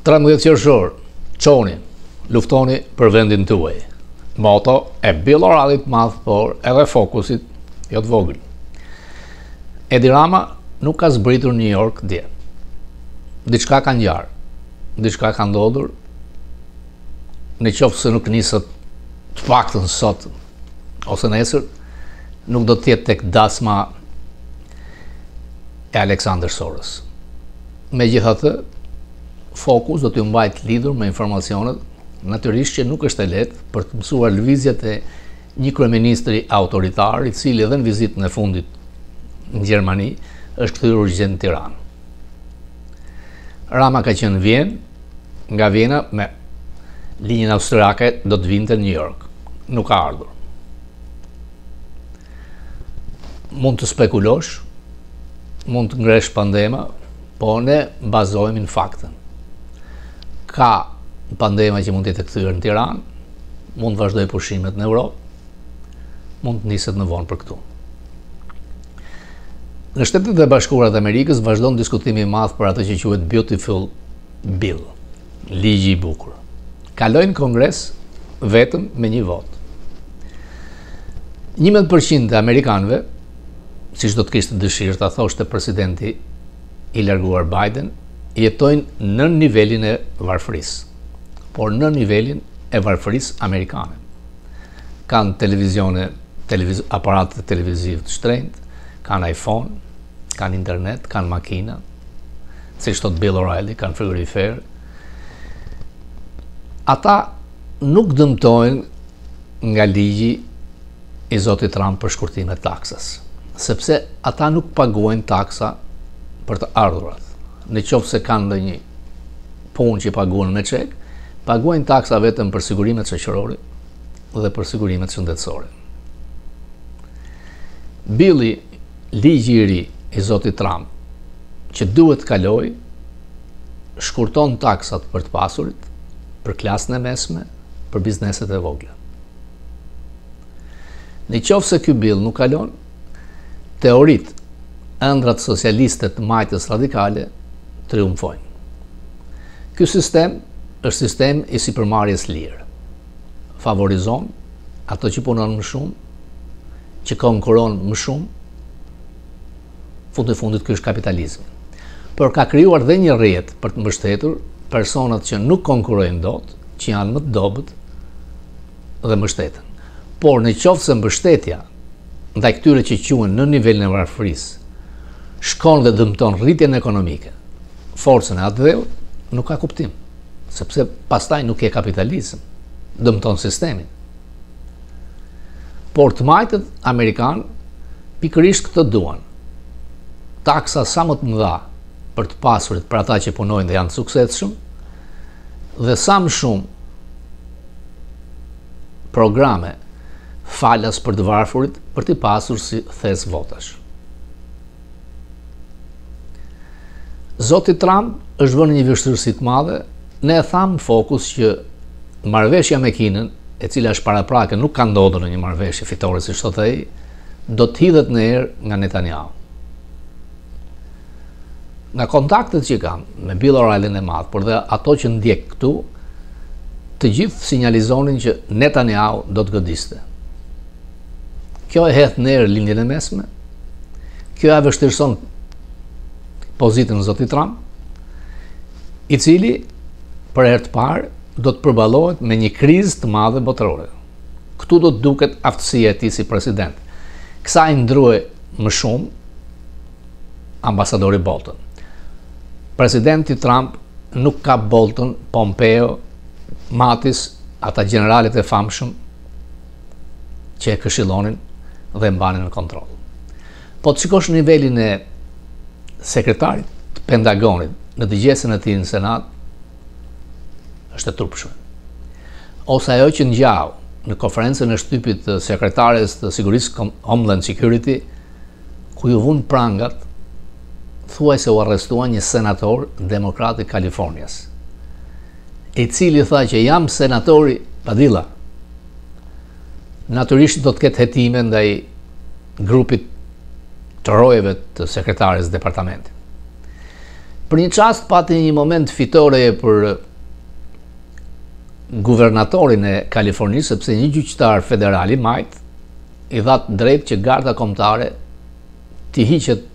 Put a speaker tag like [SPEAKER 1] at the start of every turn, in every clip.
[SPEAKER 1] 13 qershor, çoni, luftoni për vendin tuaj. Moto e Bill O'Reillyt madh, por edhe fokusit jo të vogël. Edi Rama nuk ka zbritur New York dje. Diçka ka ngjarë, diçka ka ndodhur, në qoftë se nuk nisët të paktën sot ose nesër, nuk do të jetë tek dasma e Alexander Soros. Megjithatë, fokus do t'ju mbajt lidhur me informacionet, natyrisht që nuk është e lehtë për të mësuar lëvizjet e një kryeministri autoritar, i cili edhe në vizitën e fundit në Gjermani është kthyer urgjent në Tiranë. Rama ka qenë në Vjenë, nga Vjena me linjën austriake do të vinte në New York. Nuk ka ardhur. Mund të spekulosh, mund të ngresh pandema, po ne bazohemi në fakte. Ka pandema që mund të jetë kthyer në Tiranë, mund të vazhdoj pushimet në Europë, mund të niset në vonë për këtu. Në Shtetet e Bashkuara të Amerikës vazhdon diskutimi i madh për atë që quhet Beautiful Bill, ligji i bukur. Kaloi në Kongres vetëm me një votë. 11% e amerikanëve, siç do të kishte dëshirë ta thoshte presidenti i larguar Biden, jetojnë në nivelin e varfërisë, por në nivelin e varfërisë amerikane. Kanë televizione, aparate televiziv të shtrenjtë, kanë iPhone, kanë internet, kanë makina, siç thot Bill O'Reilly, kanë frigorifer. Ata nuk dëmtojnë nga ligji i zotit Trump për shkurtimin e taksas, sepse ata nuk paguajnë taksa për të ardhurat. Në qoftë se kanë ndonjë punë që paguajnë me çek, paguajnë taksa vetëm për sigurimet shoqërore dhe për sigurimet shëndetësore. Billi, ligji i ri i zotit Trump, që duhet kaloj, shkurton taksat për të pasurit, për klasën e mesme, për bizneset e vogla. Në qoftë se ky bill nuk kalon, teoritë, ëndrat socialiste të majtës radikale triumfojnë. Ky sistem është sistem i sipërmarrjes lirë. Favorizon ato që punon më shumë, që konkuron më shumë, fund e fundit ky është kapitalizmi. Por ka krijuar dhe një rrjet për të mbështetur personat që nuk konkurrojnë dot, që janë më të dobët dhe mbështeten. Por në qoftë se mbështetja ndaj këtyre që quhen në nivelin e varfërisë shkon dhe dëmton rritjen ekonomike, forcën e atdheut, nuk ka kuptim, sepse pastaj nuk e kapitalizëm, dëmton sistemin. Por të majtët amerikanë pikërisht këtë duan. Taksa sa më të mëdha për të pasurit, për ata që punojnë dhe janë të suksesshëm, dhe sa më shumë programe falas për të varfurit, për të pasur si thes votash. Zoti Trump është vënë një vështirësi të madhe. Ne e thamë fokus që marrëveshja me Kinën, e cila është paraprake, nuk ka ndodhur në një marrëveshje fitore siç thotë ai, do të hidhet në erë nga Netanyahu. Nga kontaktet që kam me Bill O'Reillyn e madh, por dhe ato që ndjek këtu, të gjithë sinjalizonin që Netanyahu do të godiste. Kjo e hedh në erë lindjen e mesme, kjo e vështirëson pozitën e zotit Trump, i cili për herë të parë do të përballohet me një krizë të madhe botërore. Këtu do të duket aftësia e tij si president. Kësaj ndroi më shumë ambasadori Bolton. Presidenti Trump nuk ka Bolton, Pompeo, Mattis, ata generalet e famshëm që e këshillonin dhe e mbanin në kontroll. Po të shikosh nivelin e sekretarit të Pentagonit në dëgjesën e tij në Senat, është e turpshme. Ose ajo që ngjau në konferencën e shtypit të sekretares të sigurisë Homeland Security, ku ju vun prangat, thuaj se u arrestua një senator demokrat i Kalifornias, i cili tha që jam senatori Padilla. Natyrisht do të ketë hetime ndaj grupit të rojeve të sekretares departamentit. Për një çast pati një moment fitore për guvernatorin e Kalifornisë, sepse një gjyqtar federal i majt i dha drejt që garda kombëtare t'i hiqet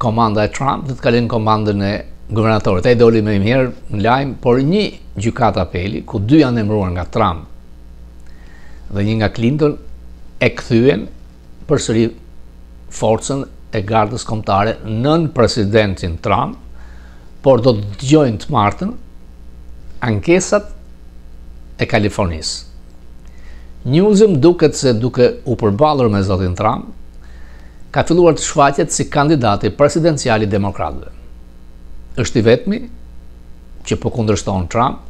[SPEAKER 1] komanda e Trump dhe të kalojnë komandën e guvernatorit. Ai doli më mirë në lajm, por një gjykat apeli ku dy janë emëruar nga Trump dhe një nga Clinton e kthyen përsëri forcën e gardës kombëtare nën presidentin Trump, por do të dëgjojnë të martën ankesat e Kalifornisë. Newsem duket se duke u përballur me zotin Trump, ka filluar të shfaqet si kandidati presidencial i demokratëve. Është i vetmi që po kundërshton Trump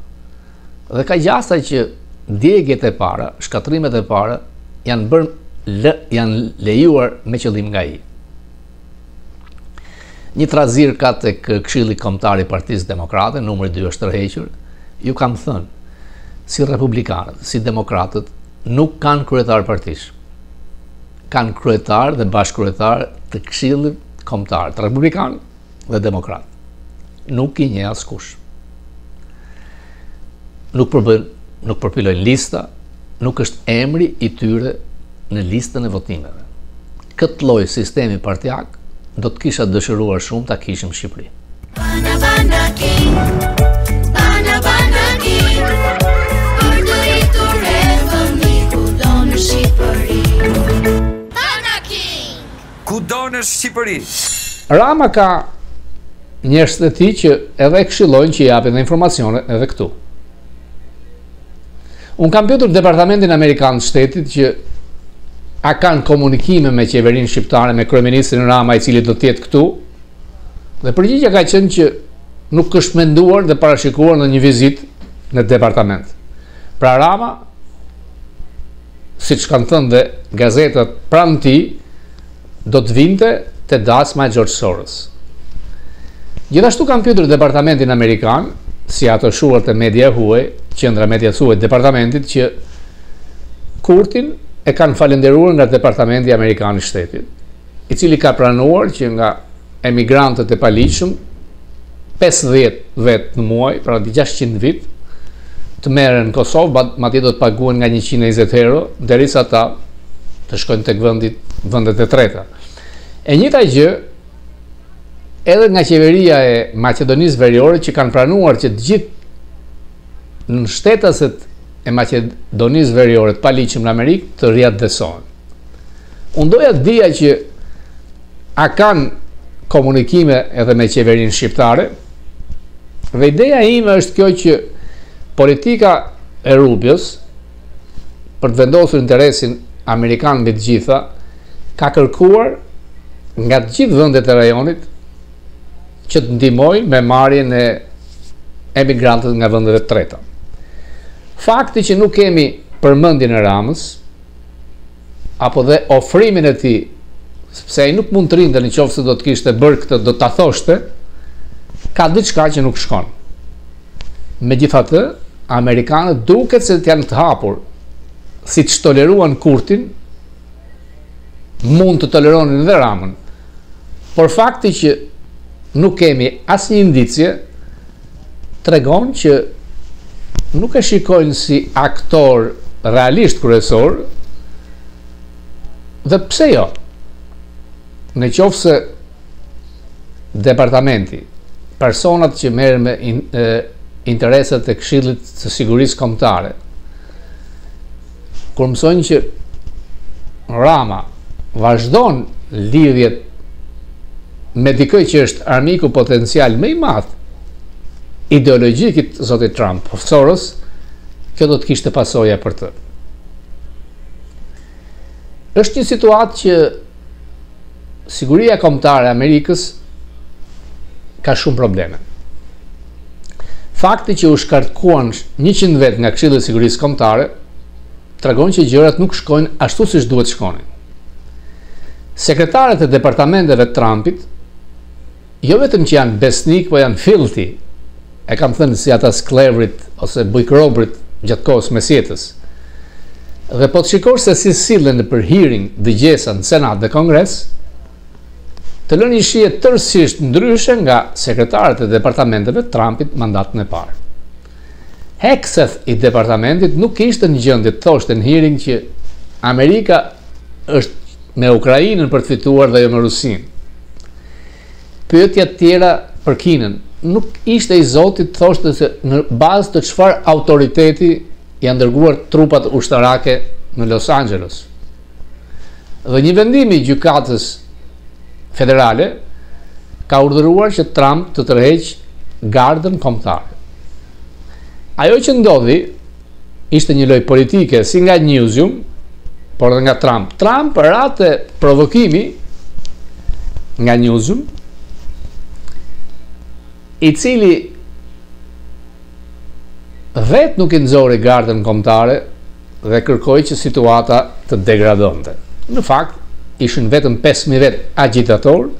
[SPEAKER 1] dhe ka gjasa që djegjet e para, shkatrimet e para janë lejuar me qëllim nga ai. Një trazir ka tek Këshilli Kombëtar i Partisë Demokrate, numri 2 është tërhequr. Ju kam thënë, si republikanët, si demokratët, nuk kanë kryetar partish. Kanë kryetar dhe bashkëkryetar të Këshillit Kombëtar, të republikanë dhe demokratë. Nuk i njeh askush. Nuk përpilojnë lista, nuk është emri i tyre në listën e votimeve. Këtë lloj sistemi partijak do të kisha dëshiruar shumë ta kishim në Shqipëri.
[SPEAKER 2] Kudo në Shqipëri.
[SPEAKER 1] Rama ka njerëz të tij që edhe këshillojnë që japin informacione edhe këtu. Unë kam pyetur Departamentin Amerikan të Shtetit që a kanë komunikime me qeverinë shqiptare, me kryeministrin Rama i cili do të jetë këtu, dhe përgjigjja ka qenë që nuk është menduar dhe parashikuar në një vizitë në departament. Pra Rama, siç kanë thënë dhe gazetat pranë tij, do të vinte te dasma e George Soros. Gjithashtu kam pyetur Departamentin Amerikan, si ato shuar të media huaj, qendra mediatësuese e departamentit, që Kurtin e kanë falenderuar nga Departamenti Amerikan i Shtetit, i cili ka pranuar që nga emigrantët e paligjshëm 50 vet në muaj, pra 600 vit, të merren në Kosovë, madje do të paguhen nga 120 euro, derisa ata të shkojnë tek vendet e treta. E njëjta gjë edhe nga qeveria e Maqedonisë Veriore, që kanë pranuar që të gjithë në shtetaset e Maqedonisë Veriore të paligjshëm në Amerikë të riadesohen. Unë doja të dija që a kanë komunikime edhe me qeverinë shqiptare, dhe ideja ime është kjo që politika e Rubios, për të vendosur interesin amerikan mbi të gjitha, ka kërkuar nga të gjithë vendet e rajonit që të ndihmojnë me marrjen e emigrantët nga vendet e treta. Fakti që nuk kemi përmendjen e Ramës, apo dhe ofrimin e tij, sepse ai nuk mund të rinte nëse do të kishte bërë këtë, do ta thoshte, ka diçka që nuk shkon. Megjithatë, amerikanët duket se janë të hapur, siç toleruan Kurtin, mund të toleronin edhe Ramën. Por fakti që nuk kemi asnjë indicje tregon që nuk e shikojnë si aktor realisht kryesor, dhe pse jo? Në qoftë se departamenti, personat që merren me interesat e Këshillit të Sigurisë Kombëtare, kur mësojnë që Rama vazhdon lidhjet me dikë që është armiku potencial më i madh ideologjik i zotit Trump, Soros, kjo do të kishte pasoja për të. Është një situatë që siguria kombëtare e Amerikës ka shumë probleme. Fakti që u shkarkuan 100 vet nga Këshilli i Sigurisë Kombëtare tregon që gjërat nuk shkojnë ashtu siç duhet shkonin. Sekretarët e departamenteve të Trumpit jo vetëm që janë besnik, po janë filti, e kam thënë si ata sklevrit ose bujkrobrit gjatë kohës mesjetës. Dhe po të shikosh se si sillen për hearing dëgjesa në Senat dhe Kongres, të lënë një shije tërësisht ndryshe nga sekretarët e departamenteve të Trumpit mandatën e parë. Hegseth i departamentit nuk ishte në gjendje të thoshte në hearing që Amerika është me Ukrainën për të fituar dhe jo me Rusinë. Pyetja tjera për Kinën nuk ishte i zotit të thoshte se në bazë të çfarë autoriteti janë dërguar trupat ushtarake në Los Angeles. Dhe një vendim i gjykatës federale ka urdhëruar që Trump të tërheqë gardën kombëtare. Ajo që ndodhi ishte një lojë politike si nga Newsroom, por edhe nga Trump. Trump rate provokimi nga Newsroom, i cili vetë nuk i nxori gardën kombëtare dhe kërkoi që situata të degradonte. Në fakt, ishin vetëm 5.000 vetë agitator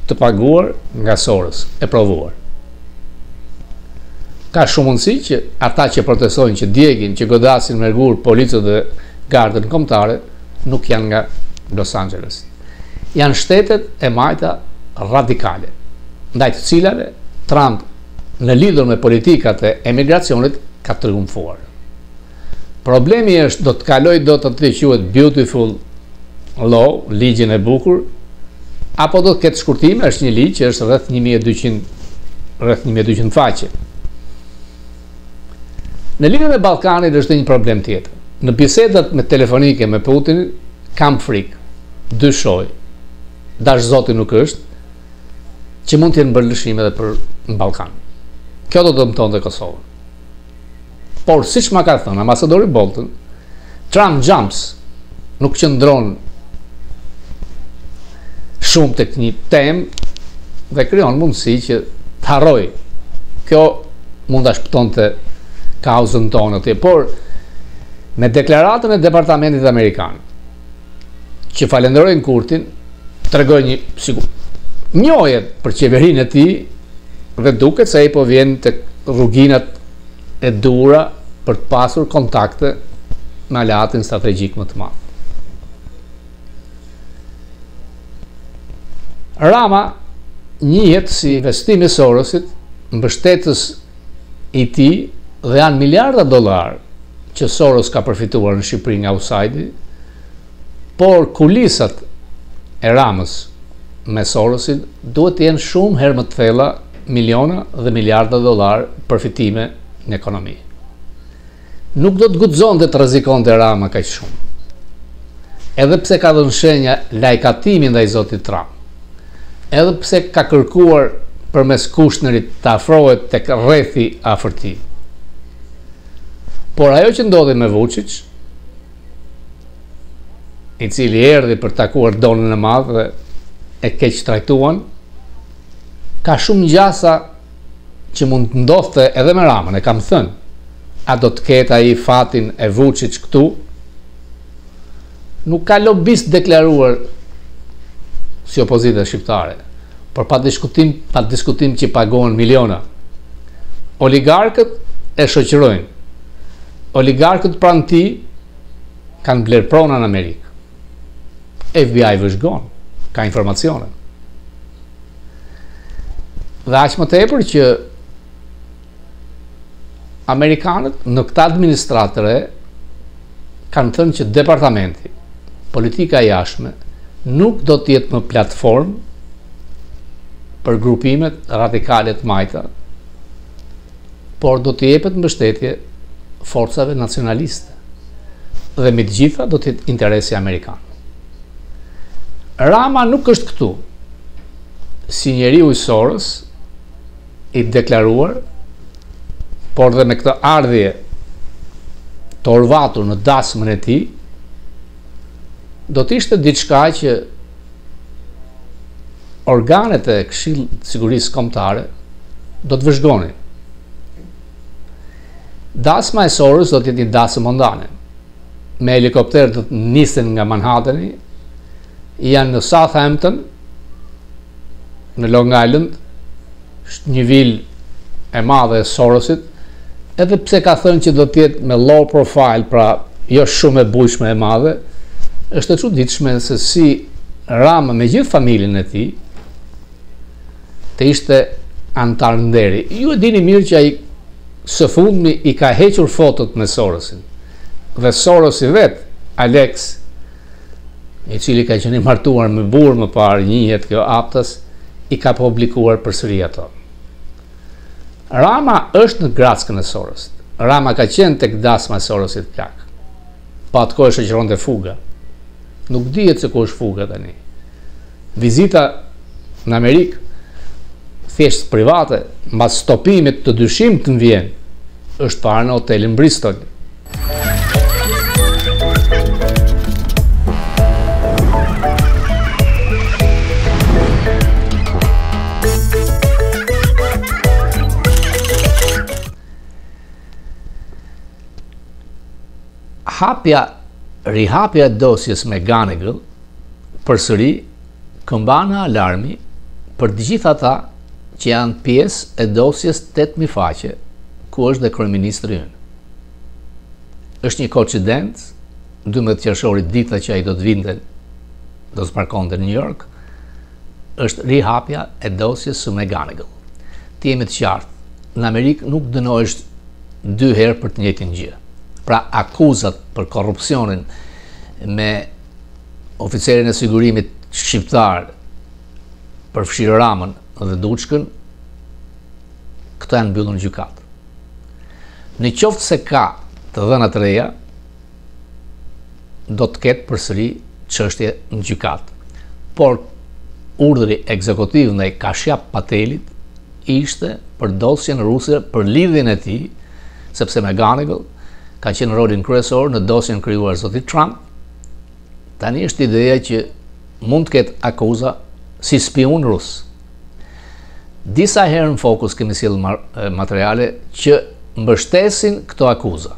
[SPEAKER 1] të paguar nga Soros, e provuar. Ka shumë mundësi që ata që protestojnë, që djegin, që godasin me gur policët dhe gardën kombëtare, nuk janë nga Los Angeles. Janë shtetet e majta radikale, ndaj të cilave Trump në lidhur me politikat e emigracionit ka triumfuar. Problemi është do të kaloj do të quhet beautiful law, ligjin e bukur, apo do të ketë shkurtime, është një ligj që është rreth 1200 faqe. Në lidhje me Ballkanin është një problem tjetër. Në bisedat me telefonike me Putin kam frikë, dyshoj, dash zoti nuk është, që mund të jenë mbërlëshime edhe për në Ballkan. Kjo do të dëmtonte Kosovën. Por siç ma ka thënë ambasadori Bolton, Trump jumps nuk qëndron shumë tek një temë dhe krijon mundësi që të harrojë. Kjo mund ta shpëtonte kauzën tonë atje, por me deklaratën e departamentit amerikan që falenderojnë Kurtin, tregojnë një njohje për qeverinë e tij dhe duket se ai po vjen tek rruginat e dura për të pasur kontakte me aleatin strategjik më të madh. Rama njihet si investimi i Sorosit, mbështetës i tij, dhe janë miliarda dollar që Soros ka përfituar në Shqipëri nga outside, por kulisat e Ramës me Sorosin duhet të jenë shumë herë më të thella, miliona dhe miliarda dollar përfitime në ekonomi. Nuk do të guxonte të rrezikonte Rama kaq shumë. Edhe pse ka dhënë shenja lajkatimi ndaj zotit Trump, edhe pse ka kërkuar përmes Kushnerit të afrohet tek rrethi afër tij. Por ajo që ndodhi me Vučić, i cili erdhi për të takuar Donën e Madh dhe e keq trajtuan, ka shumë ngjasa që mund të ndodhte edhe me Ramën, e kam thënë. A do të ketë ai fatin e Vučić këtu? Nuk ka lobist deklaruar si opozita shqiptare, por pa diskutim që pagohen miliona. Oligarkët e shoqërojnë. Oligarkët pranë tij kanë bler prona në Amerikë. FBI vëzhgon, ka informacione. Dhe aq më tepër që amerikanët në këtë administratore kanë thënë që departamenti, politika e jashtme, nuk do të jetë më platformë për grupimet radikale të majta, por do të jepet mbështetje forcave nacionaliste dhe me të gjitha do të jetë interesi amerikan. Rama nuk është këtu si njeriu i Soros i deklaruar, por dhe me këtë ardhje të orvatur në dasmën e tij, do të ishte diçka që organet e Këshillit të Sigurisë Kombëtare do të vëzhgonin. Dasma e Soros do të jetë një dasmë mondane. Me helikopter do të nisen nga Manhattani, janë në Southampton, në Long Island, është një vilë e madhe e Sorosit, edhe pse ka thënë që do të jetë me low profile, pra jo shumë e bujshme e madhe, është e çuditshme se si Rama me gjithë familjen e tij të ishte antar nderi. Ju e dini mirë që ai së fundmi i ka hequr fotot me Sorosin. Dhe Sorosi vet, Alex, i cili ka qenë i martuar me burr më parë, njihet kjo Aptas, i ka publikuar përsëri ato. Rama është në grackën e Sorosit. Rama ka qenë tek dasma e Sorosit plak. Pa atë kohë shoqëronte fuga. Nuk dihet se ku është fuga tani. Vizita në Amerikë thjesht private, mbas stopimit të dyshimit në Vjenë, është parë në hotelin Bristol. Rihapja e dosjes me Ganigal përsëri këmban alarmi për të gjithë ata që janë pjesë e dosjes 8.000 faqe, ku është dhe kryeministri ynë. Është një koincident, 12 qershorit dita që ai do të vinte, do të parkonte në New York, është rihapja e dosjes së Ganigal. Të jemi të qartë, në Amerikë nuk dënohesh 2 herë për të njëjtin gjë. Pra akuzat për korrupsionin me oficerin e sigurimit shqiptar përfshirë Ramën dhe Duçkën, këto janë mbyllur në gjykatë. Në qoftë se ka të dhëna të reja, do të ketë përsëri çështje në gjykatë. Por urdhri ekzekutiv ndaj Kashjap Patelit ishte për dosjen ruse për lidhjen e tij, sepse Ganigal ka qenë rolin kryesor në dosjen krijuar zotit Trump. Tani është ideja që mund të ketë akuza si spion rus. Disa herë në Fokus kemi sjellë materiale që mbështesin këto akuza.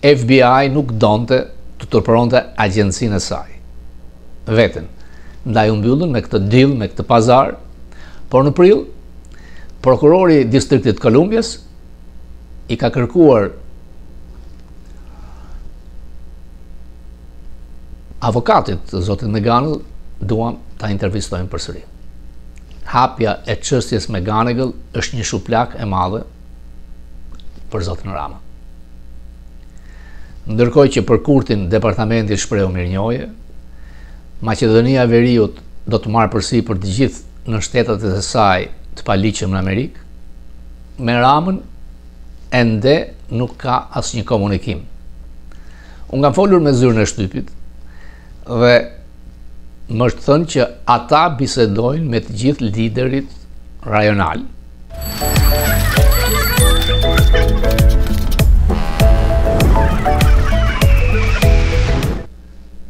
[SPEAKER 1] FBI nuk donte të turpëronte agjencinë e saj veten. Ndaj u mbyllën me këtë deal, me këtë pazar, por në prill, prokurori i distriktit Kolumbias i ka kërkuar avokatit të zotit Ganigal, duam ta intervistojmë përsëri. Hapja e çështjes me Ganigal është një shuplak e madhe për zotin Rama. Ndërkohë që për Kurtin departamenti shprehu mirënjohje, Maqedonia e Veriut do të marrë përsipër të gjithë në shtetet e saj të paligjshëm në Amerikë, me Ramën ende nuk ka asnjë komunikim. Unë kam folur me zyrën e shtypit dhe më është thënë që ata bisedojnë me të gjithë liderit rajonal.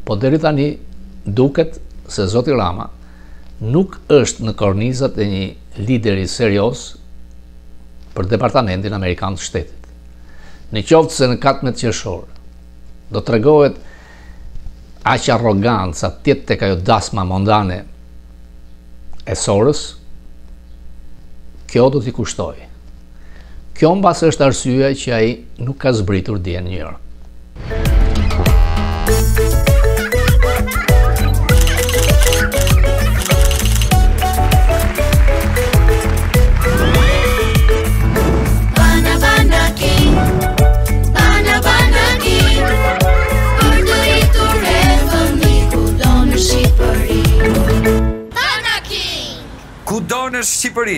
[SPEAKER 1] Po deri tani duket se zoti Rama nuk është në kornizat e një lideri serioz për departamentin amerikan të shtetit. Në qoftë se në 14 qershor do të tregohet aq arrogancë sa tjetë tek ajo dasma mondane e Soros, kjo do t'i kushtoj. Kjo mbas është arsyeja që ai nuk ka zbritur dje në New York.
[SPEAKER 2] Ku do në Shqipëri?